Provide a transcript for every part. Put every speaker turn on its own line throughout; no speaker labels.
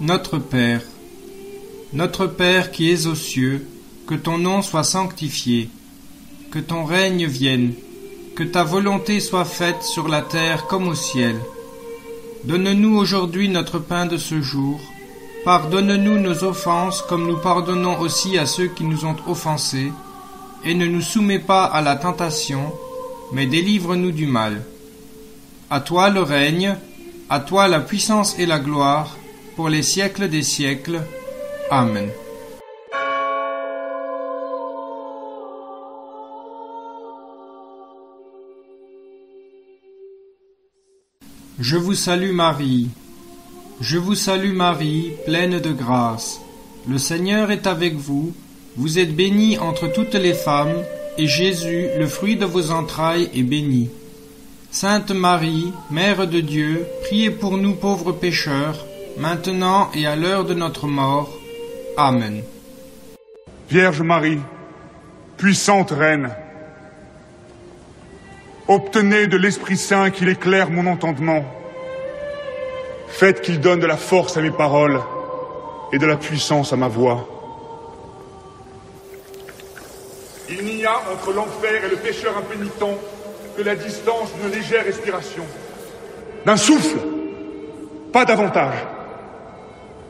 Notre Père qui es aux cieux, que ton nom soit sanctifié, que ton règne vienne, que ta volonté soit faite sur la terre comme au ciel. Donne-nous aujourd'hui notre pain de ce jour. Pardonne-nous nos offenses comme nous pardonnons aussi à ceux qui nous ont offensés. Et ne nous soumets pas à la tentation, mais délivre-nous du mal. À toi le règne, à toi la puissance et la gloire, pour les siècles des siècles. Amen. Je vous salue Marie. Je vous salue Marie, pleine de grâce. Le Seigneur est avec vous. Vous êtes bénie entre toutes les femmes, et Jésus, le fruit de vos entrailles, est béni. Sainte Marie, Mère de Dieu, priez pour nous pauvres pécheurs, maintenant et à l'heure de notre mort. Amen.
Vierge Marie, puissante Reine, obtenez de l'Esprit Saint qu'il éclaire mon entendement. Faites qu'il donne de la force à mes paroles et de la puissance à ma voix. Il n'y a entre l'enfer et le pécheur impénitent que la distance d'une légère respiration. D'un souffle, pas davantage.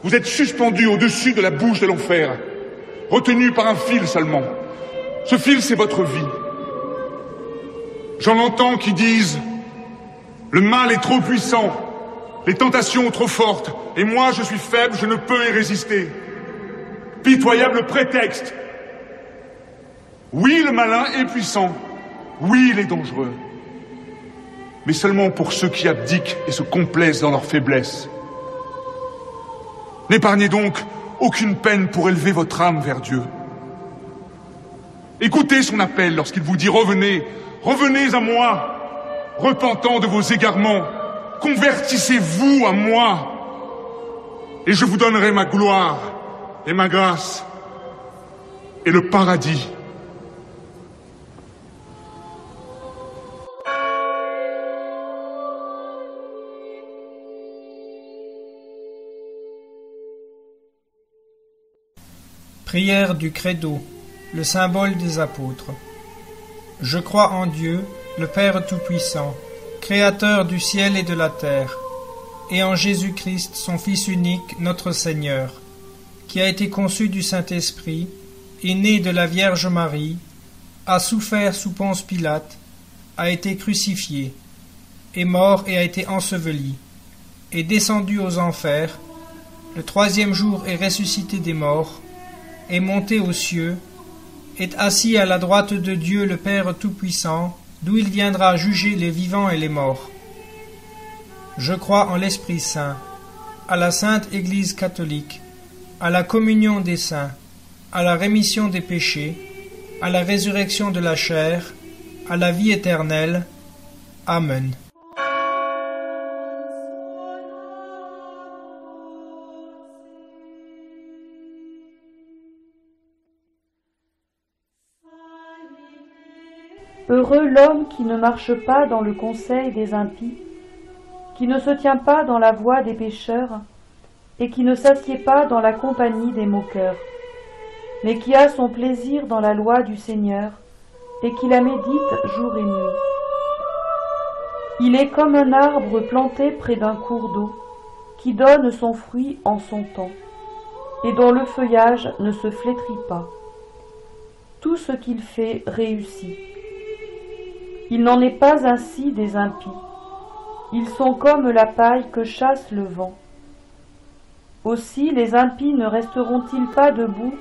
Vous êtes suspendu au-dessus de la bouche de l'enfer, retenu par un fil seulement. Ce fil, c'est votre vie. J'en entends qui disent « Le mal est trop puissant, les tentations trop fortes, et moi je suis faible, je ne peux y résister. » Pitoyable prétexte. Oui, le malin est puissant. Oui, il est dangereux. Mais seulement pour ceux qui abdiquent et se complaisent dans leur faiblesse. N'épargnez donc aucune peine pour élever votre âme vers Dieu. Écoutez son appel lorsqu'il vous dit « Revenez, revenez à moi, repentant de vos égarements, convertissez-vous à moi, et je vous donnerai ma gloire et ma grâce et le paradis. »
Prière du Credo, le symbole des apôtres. Je crois en Dieu, le Père Tout-Puissant, Créateur du ciel et de la terre, et en Jésus-Christ, son Fils unique, notre Seigneur, qui a été conçu du Saint-Esprit, est né de la Vierge Marie, a souffert sous Ponce Pilate, a été crucifié, est mort et a été enseveli, est descendu aux enfers, le troisième jour est ressuscité des morts, est monté aux cieux, est assis à la droite de Dieu le Père Tout-Puissant, d'où il viendra juger les vivants et les morts. Je crois en l'Esprit Saint, à la Sainte Église catholique, à la communion des saints, à la rémission des péchés, à la résurrection de la chair, à la vie éternelle. Amen.
Heureux l'homme qui ne marche pas dans le conseil des impies, qui ne se tient pas dans la voie des pécheurs, et qui ne s'assied pas dans la compagnie des moqueurs, mais qui a son plaisir dans la loi du Seigneur, et qui la médite jour et nuit. Il est comme un arbre planté près d'un cours d'eau, qui donne son fruit en son temps, et dont le feuillage ne se flétrit pas. Tout ce qu'il fait réussit. Il n'en est pas ainsi des impies. Ils sont comme la paille que chasse le vent. Aussi les impies ne resteront-ils pas debout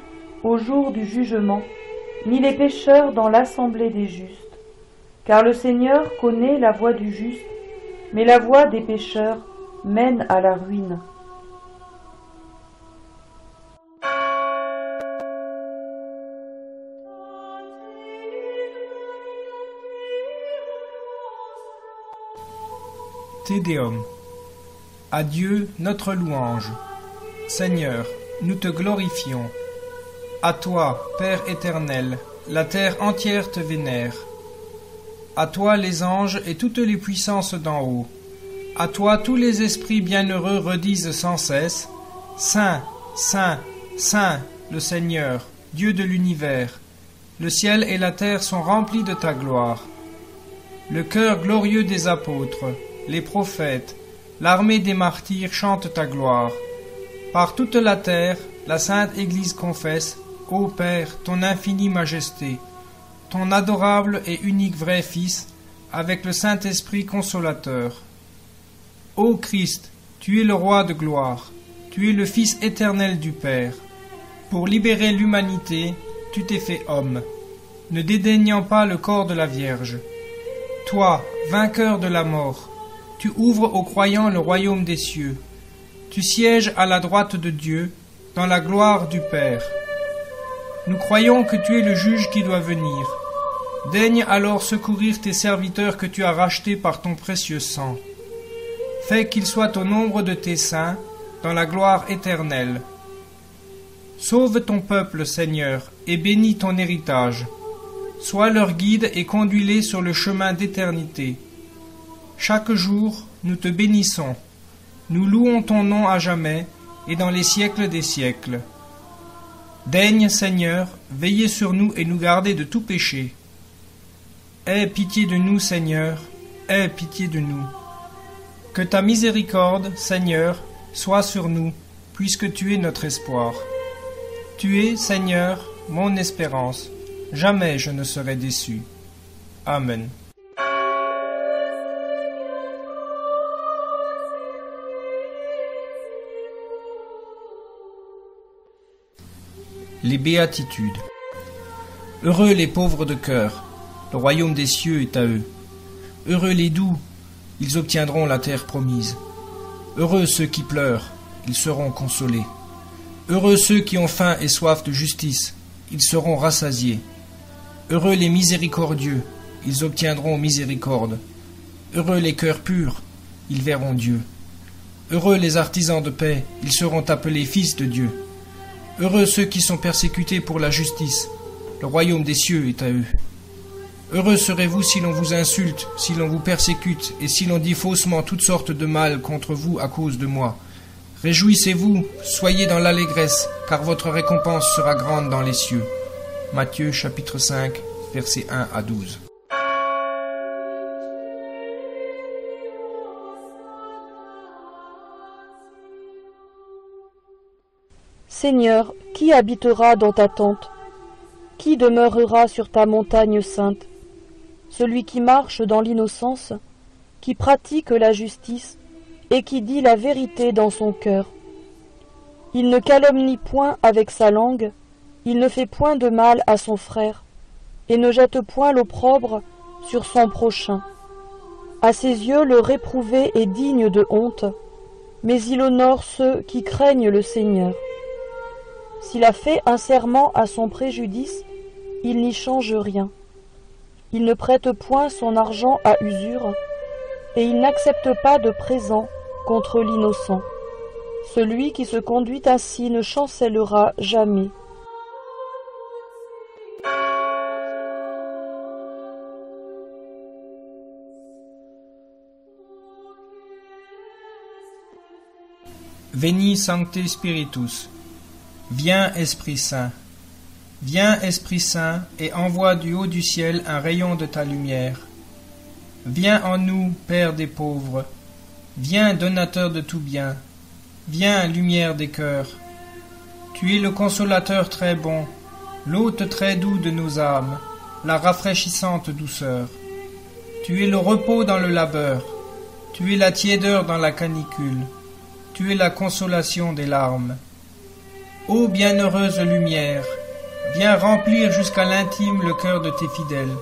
au jour du jugement, ni les pécheurs dans l'assemblée des justes. Car le Seigneur connaît la voie du juste, mais la voie des pécheurs mène à la ruine.
Te Deum. À Dieu notre louange. Seigneur, nous te glorifions. À toi, Père éternel, la terre entière te vénère. À toi les anges et toutes les puissances d'en haut. À toi tous les esprits bienheureux redisent sans cesse, Saint, Saint, Saint, le Seigneur, Dieu de l'univers. Le ciel et la terre sont remplis de ta gloire. Le cœur glorieux des apôtres, les prophètes, l'armée des martyrs chante ta gloire. Par toute la terre, la sainte Église confesse, ô Père, ton infinie majesté, ton adorable et unique vrai Fils, avec le Saint-Esprit consolateur. Ô Christ, tu es le Roi de gloire, tu es le Fils éternel du Père. Pour libérer l'humanité, tu t'es fait homme, ne dédaignant pas le corps de la Vierge. Toi, vainqueur de la mort, tu ouvres aux croyants le royaume des cieux. Tu sièges à la droite de Dieu, dans la gloire du Père. Nous croyons que tu es le juge qui doit venir. Daigne alors secourir tes serviteurs que tu as rachetés par ton précieux sang. Fais qu'ils soient au nombre de tes saints, dans la gloire éternelle. Sauve ton peuple, Seigneur, et bénis ton héritage. Sois leur guide et conduis-les sur le chemin d'éternité. Chaque jour, nous te bénissons. Nous louons ton nom à jamais et dans les siècles des siècles. Daigne, Seigneur, veiller sur nous et nous garder de tout péché. Aie pitié de nous, Seigneur, aie pitié de nous. Que ta miséricorde, Seigneur, soit sur nous, puisque tu es notre espoir. Tu es, Seigneur, mon espérance. Jamais je ne serai déçu. Amen. Les béatitudes. Heureux les pauvres de cœur, le royaume des cieux est à eux. Heureux les doux, ils obtiendront la terre promise. Heureux ceux qui pleurent, ils seront consolés. Heureux ceux qui ont faim et soif de justice, ils seront rassasiés. Heureux les miséricordieux, ils obtiendront miséricorde. Heureux les cœurs purs, ils verront Dieu. Heureux les artisans de paix, ils seront appelés fils de Dieu. Heureux ceux qui sont persécutés pour la justice, le royaume des cieux est à eux. Heureux serez-vous si l'on vous insulte, si l'on vous persécute, et si l'on dit faussement toutes sortes de mal contre vous à cause de moi. Réjouissez-vous, soyez dans l'allégresse, car votre récompense sera grande dans les cieux. Matthieu chapitre 5, versets 1 à 12.
Seigneur, qui habitera dans ta tente? Qui demeurera sur ta montagne sainte? Celui qui marche dans l'innocence, qui pratique la justice et qui dit la vérité dans son cœur. Il ne calomnie point avec sa langue, il ne fait point de mal à son frère, et ne jette point l'opprobre sur son prochain. À ses yeux, le réprouvé est digne de honte, mais il honore ceux qui craignent le Seigneur. S'il a fait un serment à son préjudice, il n'y change rien. Il ne prête point son argent à usure, et il n'accepte pas de présent contre l'innocent. Celui qui se conduit ainsi ne chancellera jamais.
Veni Sancte Spiritus. Viens, Esprit Saint. Viens, Esprit Saint, et envoie du haut du ciel un rayon de ta lumière. Viens en nous, Père des pauvres. Viens, donateur de tout bien. Viens, lumière des cœurs. Tu es le consolateur très bon, l'hôte très doux de nos âmes, la rafraîchissante douceur. Tu es le repos dans le labeur. Tu es la tiédeur dans la canicule. Tu es la consolation des larmes. Ô bienheureuse lumière, viens remplir jusqu'à l'intime le cœur de tes fidèles.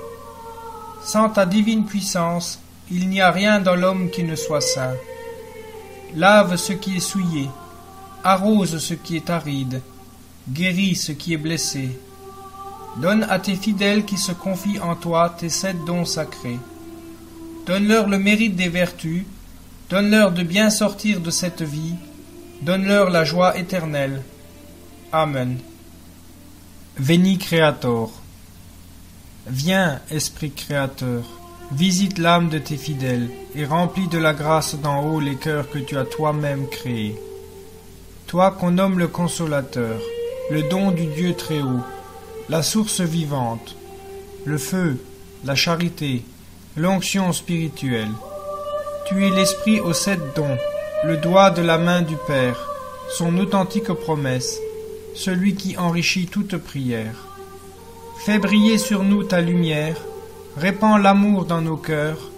Sans ta divine puissance, il n'y a rien dans l'homme qui ne soit saint. Lave ce qui est souillé, arrose ce qui est aride, guéris ce qui est blessé. Donne à tes fidèles qui se confient en toi tes 7 dons sacrés. Donne-leur le mérite des vertus, donne-leur de bien sortir de cette vie, donne-leur la joie éternelle. Amen. Veni Creator. Viens, Esprit Créateur, visite l'âme de tes fidèles et remplis de la grâce d'en haut les cœurs que tu as toi-même créés. toi qu'on nomme le Consolateur, le don du Dieu très haut, la source vivante, le feu, la charité, l'onction spirituelle. Tu es l'Esprit aux 7 dons, le doigt de la main du Père, son authentique promesse, celui qui enrichit toute prière. Fais briller sur nous ta lumière, répands l'amour dans nos cœurs,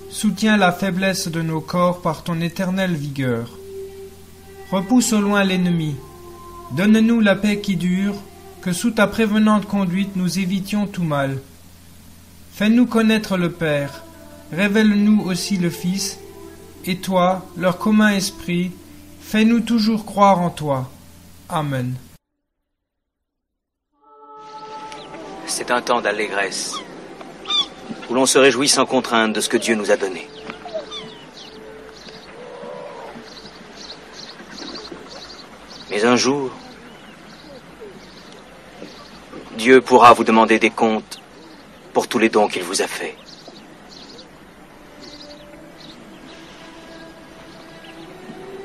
soutiens la faiblesse de nos corps par ton éternelle vigueur. Repousse au loin l'ennemi, donne-nous la paix qui dure, que sous ta prévenante conduite nous évitions tout mal. Fais-nous connaître le Père, révèle-nous aussi le Fils, et toi, leur commun esprit, fais-nous toujours croire en toi. Amen.
C'est un temps d'allégresse, où l'on se réjouit sans contrainte de ce que Dieu nous a donné. Mais un jour, Dieu pourra vous demander des comptes pour tous les dons qu'il vous a faits.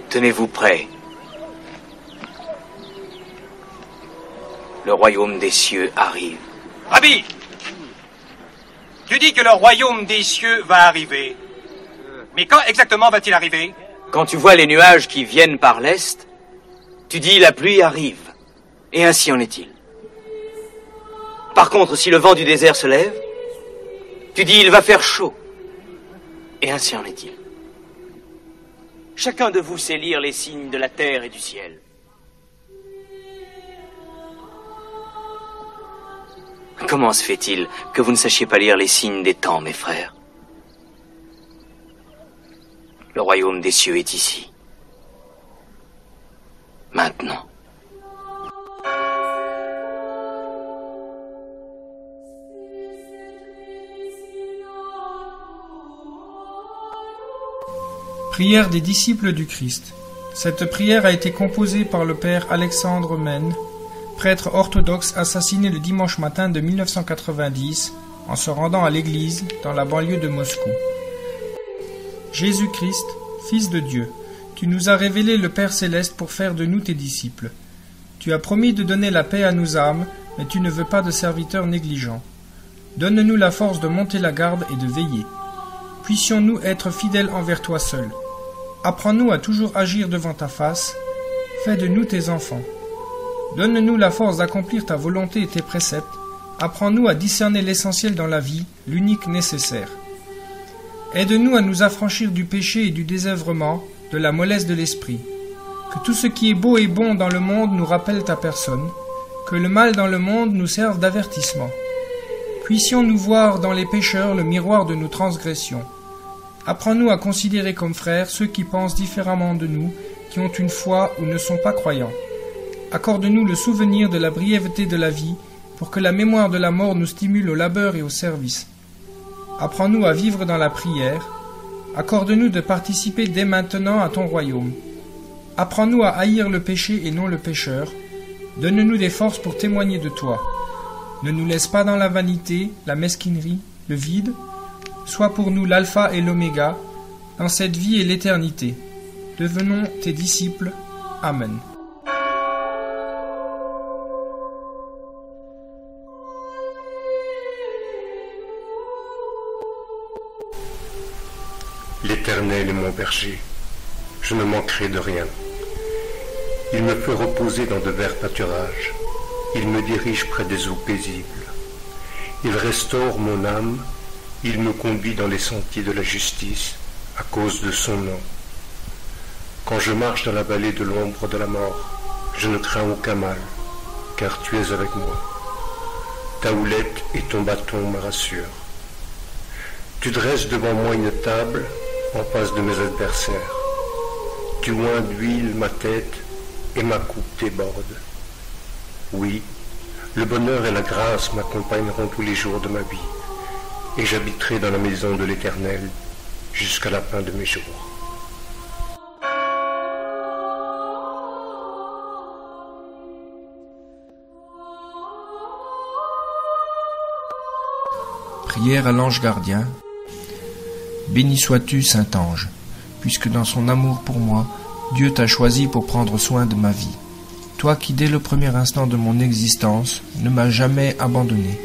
Tenez-vous prêts. Le royaume des cieux arrive.
Rabbi, tu dis que le royaume des cieux va arriver. Mais quand exactement va-t-il arriver?
Quand tu vois les nuages qui viennent par l'est, tu dis la pluie arrive. Et ainsi en est-il. Par contre, si le vent du désert se lève, tu dis il va faire chaud. Et ainsi en est-il. Chacun de vous sait lire les signes de la terre et du ciel. Comment se fait-il que vous ne sachiez pas lire les signes des temps, mes frères? Le royaume des cieux est ici. Maintenant.
Prière des disciples du Christ. Cette prière a été composée par le père Alexandre Mène, prêtre orthodoxe assassiné le dimanche matin de 1990 en se rendant à l'église dans la banlieue de Moscou. Jésus-Christ, Fils de Dieu, tu nous as révélé le Père céleste pour faire de nous tes disciples. Tu as promis de donner la paix à nos âmes, mais tu ne veux pas de serviteurs négligents. Donne-nous la force de monter la garde et de veiller. Puissions-nous être fidèles envers toi seul. Apprends-nous à toujours agir devant ta face. Fais de nous tes enfants. Donne-nous la force d'accomplir ta volonté et tes préceptes. Apprends-nous à discerner l'essentiel dans la vie, l'unique nécessaire. Aide-nous à nous affranchir du péché et du désœuvrement, de la mollesse de l'esprit. Que tout ce qui est beau et bon dans le monde nous rappelle ta personne. Que le mal dans le monde nous serve d'avertissement. Puissions-nous voir dans les pécheurs le miroir de nos transgressions. Apprends-nous à considérer comme frères ceux qui pensent différemment de nous, qui ont une foi ou ne sont pas croyants. Accorde-nous le souvenir de la brièveté de la vie, pour que la mémoire de la mort nous stimule au labeur et au service. Apprends-nous à vivre dans la prière. Accorde-nous de participer dès maintenant à ton royaume. Apprends-nous à haïr le péché et non le pécheur. Donne-nous des forces pour témoigner de toi. Ne nous laisse pas dans la vanité, la mesquinerie, le vide. Sois pour nous l'alpha et l'oméga, dans cette vie et l'éternité. Devenons tes disciples. Amen.
L'Éternel est mon berger, je ne manquerai de rien. Il me fait reposer dans de verts pâturages, il me dirige près des eaux paisibles. Il restaure mon âme, il me conduit dans les sentiers de la justice, à cause de son nom. Quand je marche dans la vallée de l'ombre de la mort, je ne crains aucun mal, car tu es avec moi. Ta houlette et ton bâton me rassurent. Tu dresses devant moi une table en face de mes adversaires. Tu oins d'huile ma tête et ma coupe déborde. Oui, le bonheur et la grâce m'accompagneront tous les jours de ma vie, et j'habiterai dans la maison de l'Éternel jusqu'à la fin de mes jours.
Prière à l'ange gardien. Béni sois-tu, Saint-Ange, puisque dans son amour pour moi,
Dieu t'a choisi pour prendre soin de ma vie. Toi qui, dès le premier instant de mon existence, ne m'as jamais abandonné,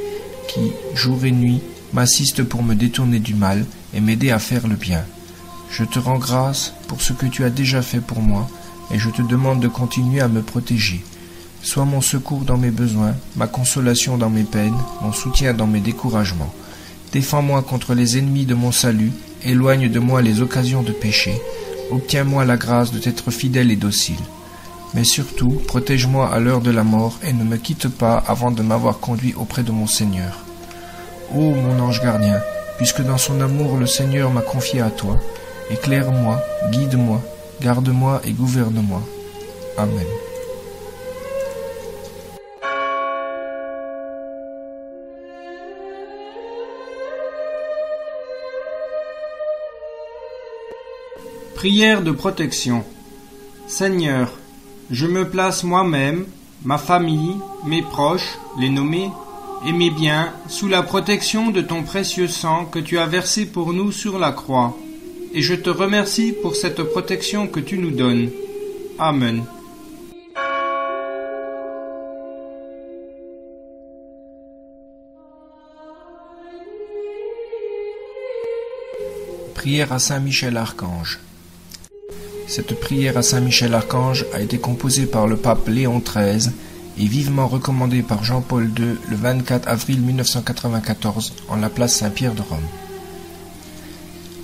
qui, jour et nuit, m'assiste pour me détourner du mal et m'aider à faire le bien. Je te rends grâce pour ce que tu as déjà fait pour moi, et je te demande de continuer à me protéger. Sois mon secours dans mes besoins, ma consolation dans mes peines, mon soutien dans mes découragements. Défends-moi contre les ennemis de mon salut, éloigne de moi les occasions de péché, obtiens-moi la grâce de t'être fidèle et docile. Mais surtout, protège-moi à l'heure de la mort et ne me quitte pas avant de m'avoir conduit auprès de mon Seigneur. Ô mon ange gardien, puisque dans son amour le Seigneur m'a confié à toi, éclaire-moi, guide-moi, garde-moi et gouverne-moi. Amen.
Prière de protection. Seigneur, je me place moi-même, ma famille, mes proches, les nommés, et mes biens, sous la protection de ton précieux sang que tu as versé pour nous sur la croix. Et je te remercie pour cette protection que tu nous donnes. Amen.
Prière à Saint Michel Archange. Cette prière à Saint Michel Archange a été composée par le pape Léon XIII et vivement recommandée par Jean-Paul II le 24 avril 1994 en la place Saint-Pierre de Rome.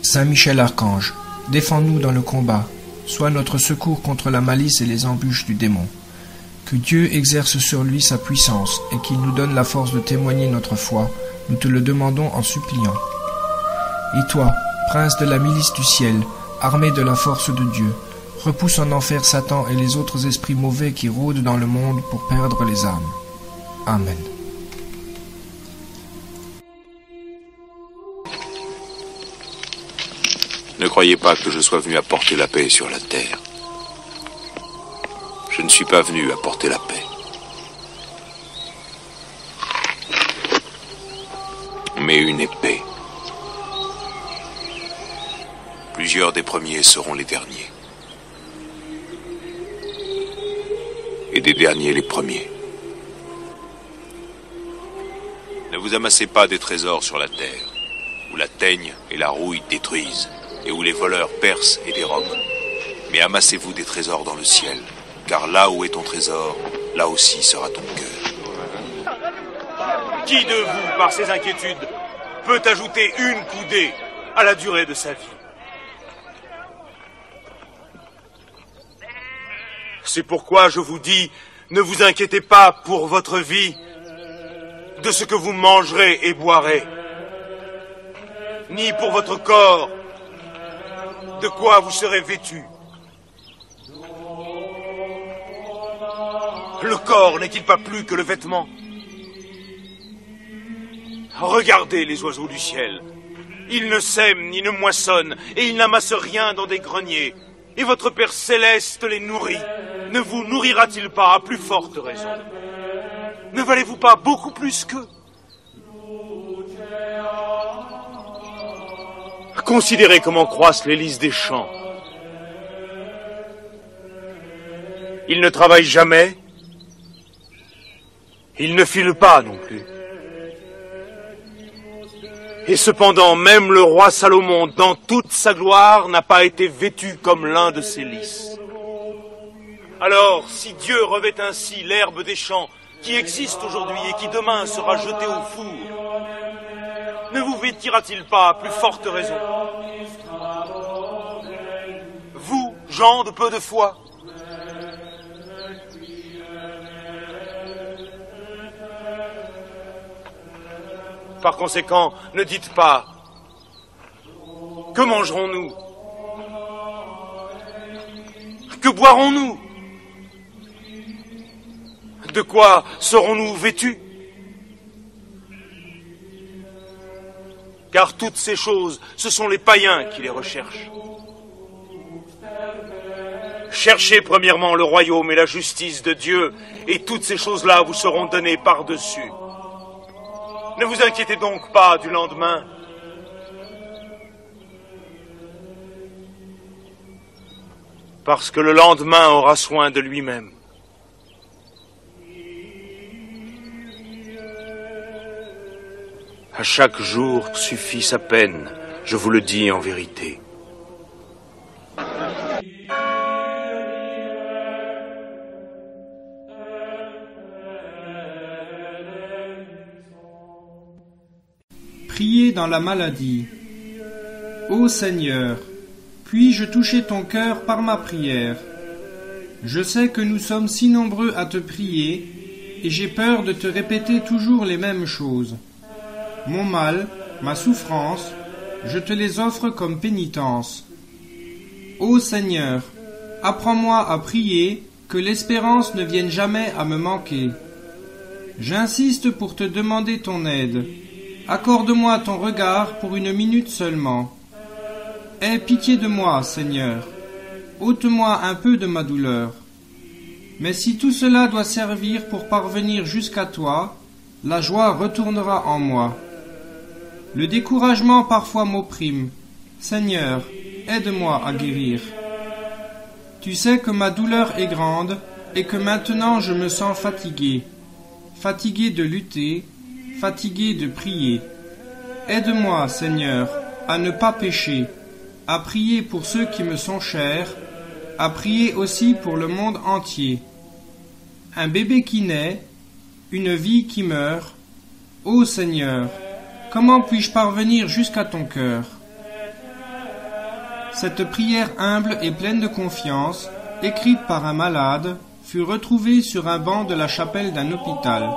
Saint Michel Archange, défends-nous dans le combat, sois notre secours contre la malice et les embûches du démon. Que Dieu exerce sur lui sa puissance et qu'il nous donne la force de témoigner notre foi, nous te le demandons en suppliant. Et toi, prince de la milice du ciel, armé de la force de Dieu, repousse en enfer Satan et les autres esprits mauvais qui rôdent dans le monde pour perdre les âmes. Amen.
Ne croyez pas que je sois venu apporter la paix sur la terre. Je ne suis pas venu apporter la paix, mais une épée. Plusieurs des premiers seront les derniers, et des derniers les premiers. Ne vous amassez pas des trésors sur la terre, où la teigne et la rouille détruisent, et où les voleurs percent et dérobent. Mais amassez-vous des trésors dans le ciel, car là où est ton trésor, là aussi sera ton cœur.
Qui de vous, par ses inquiétudes, peut ajouter une coudée à la durée de sa vie? C'est pourquoi je vous dis, ne vous inquiétez pas pour votre vie, de ce que vous mangerez et boirez, ni pour votre corps, de quoi vous serez vêtus. Le corps n'est-il pas plus que le vêtement? Regardez les oiseaux du ciel. Ils ne sèment ni ne moissonnent, et ils n'amassent rien dans des greniers. Et votre Père céleste les nourrit. Ne vous nourrira-t-il pas à plus forte raison? Ne valez-vous pas beaucoup plus qu'eux? Considérez comment croissent les lys des champs. Ils ne travaillent jamais. Ils ne filent pas non plus. Et cependant, même le roi Salomon, dans toute sa gloire, n'a pas été vêtu comme l'un de ces lys. Alors, si Dieu revêt ainsi l'herbe des champs, qui existe aujourd'hui et qui demain sera jetée au four, ne vous vêtira-t-il pas à plus forte raison? Vous, gens de peu de foi? Par conséquent, ne dites pas « Que mangerons-nous? Que boirons-nous? De quoi serons-nous vêtus? » Car toutes ces choses, ce sont les païens qui les recherchent. Cherchez premièrement le royaume et la justice de Dieu, et toutes ces choses-là vous seront données par-dessus. Ne vous inquiétez donc pas du lendemain. parce que le lendemain aura soin de lui-même. À chaque jour suffit sa peine, je vous le dis en vérité.
Priez dans la maladie. Ô Seigneur, puis-je toucher ton cœur par ma prière? Je sais que nous sommes si nombreux à te prier, et j'ai peur de te répéter toujours les mêmes choses. Mon mal, ma souffrance, je te les offre comme pénitence. Ô Seigneur, apprends-moi à prier, que l'espérance ne vienne jamais à me manquer. J'insiste pour te demander ton aide. Accorde-moi ton regard pour une minute seulement. Aie pitié de moi, Seigneur. Ôte-moi un peu de ma douleur. Mais si tout cela doit servir pour parvenir jusqu'à toi, la joie retournera en moi. Le découragement parfois m'opprime. Seigneur, aide-moi à guérir. Tu sais que ma douleur est grande et que maintenant je me sens fatigué. Fatigué de lutter, fatigué de prier. Aide-moi, Seigneur, à ne pas pécher, à prier pour ceux qui me sont chers, à prier aussi pour le monde entier. Un bébé qui naît, une vie qui meurt. Ô Seigneur, comment puis-je parvenir jusqu'à ton cœur? Cette prière humble et pleine de confiance, écrite par un malade, fut retrouvée sur un banc de la chapelle d'un hôpital.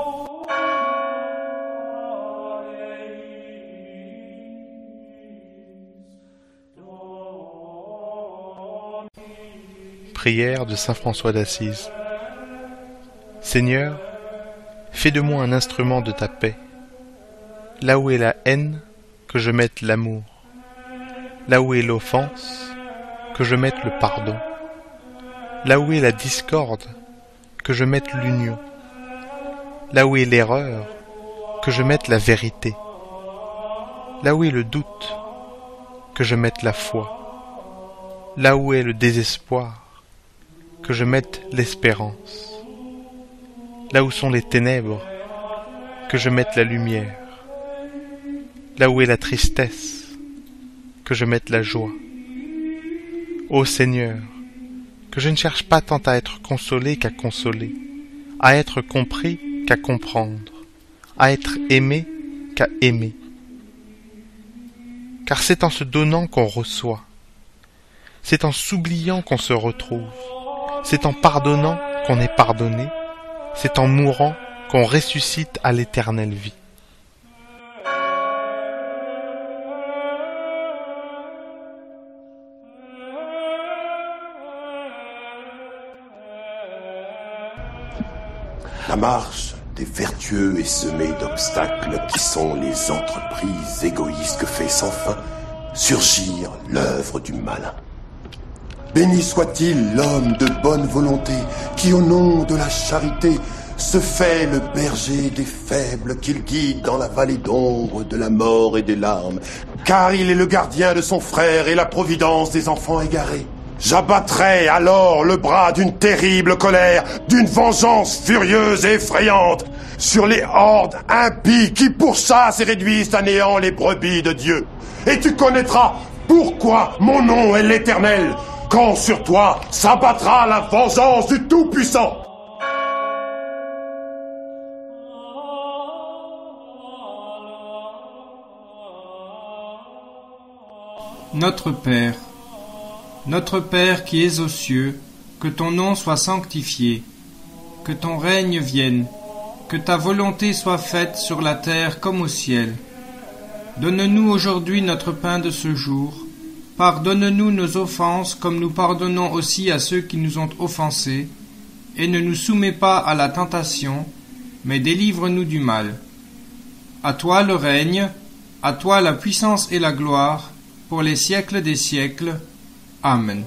Prière de saint François d'Assise. Seigneur, fais de moi un instrument de ta paix. Là où est la haine, que je mette l'amour. Là où est l'offense, que je mette le pardon. Là où est la discorde, que je mette l'union. Là où est l'erreur, que je mette la vérité. Là où est le doute, que je mette la foi. Là où est le désespoir, que je mette l'espérance. Là où sont les ténèbres, que je mette la lumière. Là où est la tristesse, que je mette la joie. Ô Seigneur, que je ne cherche pas tant à être consolé qu'à consoler, à être compris qu'à comprendre, à être aimé qu'à aimer. Car c'est en se donnant qu'on reçoit, c'est en s'oubliant qu'on se retrouve, c'est en pardonnant qu'on est pardonné, c'est en mourant qu'on ressuscite à l'éternelle vie.
La marche des vertueux est semée d'obstacles qui sont les entreprises égoïstes que fait sans fin surgir l'œuvre du malin. Béni soit-il l'homme de bonne volonté qui au nom de la charité se fait le berger des faibles qu'il guide dans la vallée d'ombre de la mort et des larmes, car il est le gardien de son frère et la providence des enfants égarés. J'abattrai alors le bras d'une terrible colère, d'une vengeance furieuse et effrayante, sur les hordes impies qui pourchassent et réduisent à néant les brebis de Dieu. Et tu connaîtras pourquoi mon nom est l'Éternel, quand sur toi s'abattra la vengeance du Tout-Puissant.
Notre Père qui es aux cieux, que ton nom soit sanctifié, que ton règne vienne, que ta volonté soit faite sur la terre comme au ciel. Donne-nous aujourd'hui notre pain de ce jour. Pardonne-nous nos offenses comme nous pardonnons aussi à ceux qui nous ont offensés, et ne nous soumets pas à la tentation, mais délivre-nous du mal. À toi le règne, à toi la puissance et la gloire, pour les siècles des siècles. Amen.